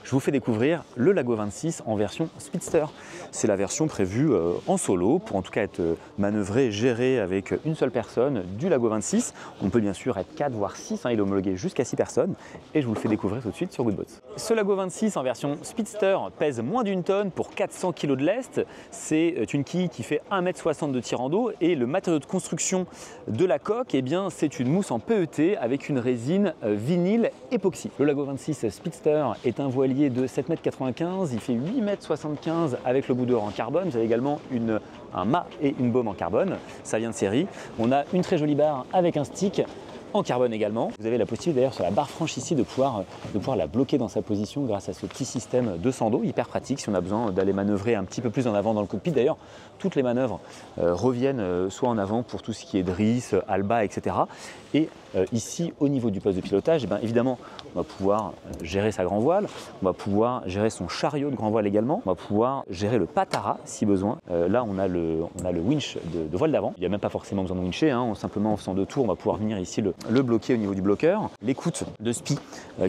je vous fais découvrir le Lago 26 en version Speedster. C'est la version prévue en solo, pour en tout cas être manœuvré, géré avec une seule personne du Lago 26. On peut bien sûr être 4 voire 6, il est homologué jusqu'à 6 personnes et je vous le fais découvrir tout de suite sur Goodbots. Ce Lago 26 en version Speedster pèse moins d'une tonne pour 400 kg de lest. C'est une quille qui fait 1,60 m de tirant d'eau et le matériau de construction de la coque, eh bien, c'est une mousse en PET avec une résine vinyle époxy. Le Lago 26 Speedster est un voilier de 7,95 m, il fait 8,75 m avec le bout d'or en carbone. Vous avez également un mât et une baume en carbone, ça vient de série. On a une très jolie barre avec un stick en carbone également. Vous avez la possibilité d'ailleurs sur la barre franche ici de pouvoir la bloquer dans sa position grâce à ce petit système de sando, hyper pratique si on a besoin d'aller manœuvrer un petit peu plus en avant dans le cockpit. D'ailleurs, toutes les manœuvres reviennent soit en avant pour tout ce qui est drisse, alba, etc. Et ici, au niveau du poste de pilotage, eh bien, évidemment, on va pouvoir gérer sa grand voile, on va pouvoir gérer son chariot de grand voile également, on va pouvoir gérer le patara si besoin. Là, on a le winch de voile d'avant. Il n'y a même pas forcément besoin de wincher, simplement en faisant 2 tours, on va pouvoir venir ici le bloquer au niveau du bloqueur. L'écoute de SPI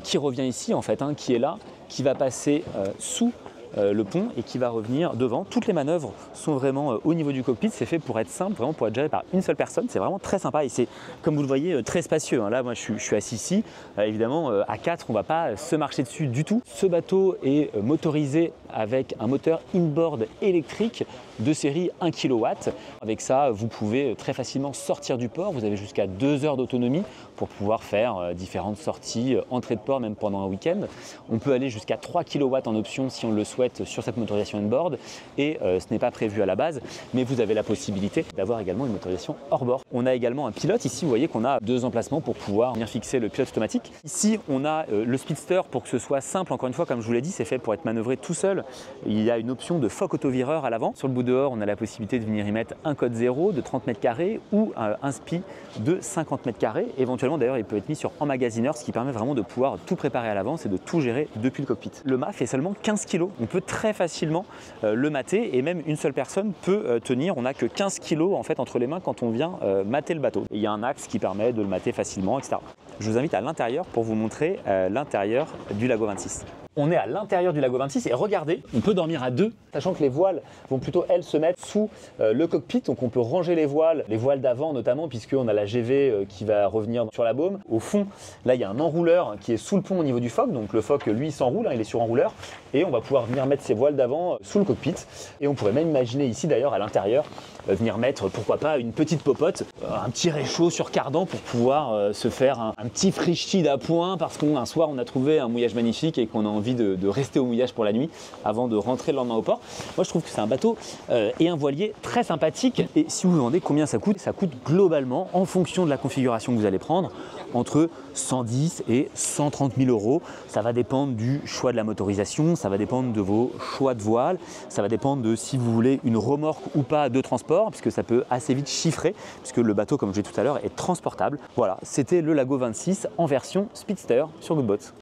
qui revient ici en fait, qui est là, qui va passer sous le pont et qui va revenir devant. Toutes les manœuvres sont vraiment au niveau du cockpit, c'est fait pour être simple, vraiment pour être géré par une seule personne. C'est vraiment très sympa et c'est, comme vous le voyez, très spacieux. Là, moi, je suis assis ici. Évidemment, à 4, on ne va pas se marcher dessus du tout. Ce bateau est motorisé avec un moteur inboard électrique de série 1 kW. Avec ça, vous pouvez très facilement sortir du port. Vous avez jusqu'à 2 heures d'autonomie pour pouvoir faire différentes sorties, entrée de port, même pendant un week-end. On peut aller jusqu'à 3 kW en option si on le souhaite sur cette motorisation inboard et ce n'est pas prévu à la base, mais vous avez la possibilité d'avoir également une motorisation hors bord. On a également un pilote. Ici, vous voyez qu'on a 2 emplacements pour pouvoir venir fixer le pilote automatique. Ici, on a le Speedster pour que ce soit simple. Encore une fois, comme je vous l'ai dit, c'est fait pour être manœuvré tout seul. Il y a une option de foc autovireur à l'avant. Sur le bout dehors, on a la possibilité de venir y mettre un code 0 de 30 m² ou un SPI de 50 m². Éventuellement, d'ailleurs, il peut être mis sur emmagasineur, ce qui permet vraiment de pouvoir tout préparer à l'avance et de tout gérer depuis le cockpit. Le mât fait seulement 15 kg. On peut très facilement le mater et même une seule personne peut tenir. On n'a que 15 kg en fait entre les mains quand on vient mater le bateau. Et il y a un axe qui permet de le mater facilement, etc. Je vous invite à l'intérieur pour vous montrer l'intérieur du Lago 26. On est à l'intérieur du Lago 26 et regardez, on peut dormir à 2, sachant que les voiles vont plutôt, elles, se mettre sous le cockpit. Donc on peut ranger les voiles d'avant notamment, puisqu'on a la GV qui va revenir sur la baume. Au fond, là, il y a un enrouleur qui est sous le pont au niveau du foc. Donc le foc, lui, il s'enroule, il est sur enrouleur. Et on va pouvoir venir mettre ces voiles d'avant sous le cockpit. Et on pourrait même imaginer ici, d'ailleurs, à l'intérieur, venir mettre, pourquoi pas, une petite popote, un petit réchaud sur cardan pour pouvoir se faire un petit frigide à point parce qu'un soir, on a trouvé un mouillage magnifique et qu'on a envie de rester au mouillage pour la nuit avant de rentrer le lendemain au port. Moi, je trouve que c'est un bateau et un voilier très sympathique. Et si vous vous demandez combien ça coûte globalement, en fonction de la configuration que vous allez prendre, entre 110 et 130 000 €. Ça va dépendre du choix de la motorisation, ça va dépendre de vos choix de voile, ça va dépendre de si vous voulez une remorque ou pas de transport, puisque ça peut assez vite chiffrer, puisque le bateau, comme je l'ai dit tout à l'heure, est transportable. Voilà, c'était le Lago 26 en version Speedster sur Goodbots.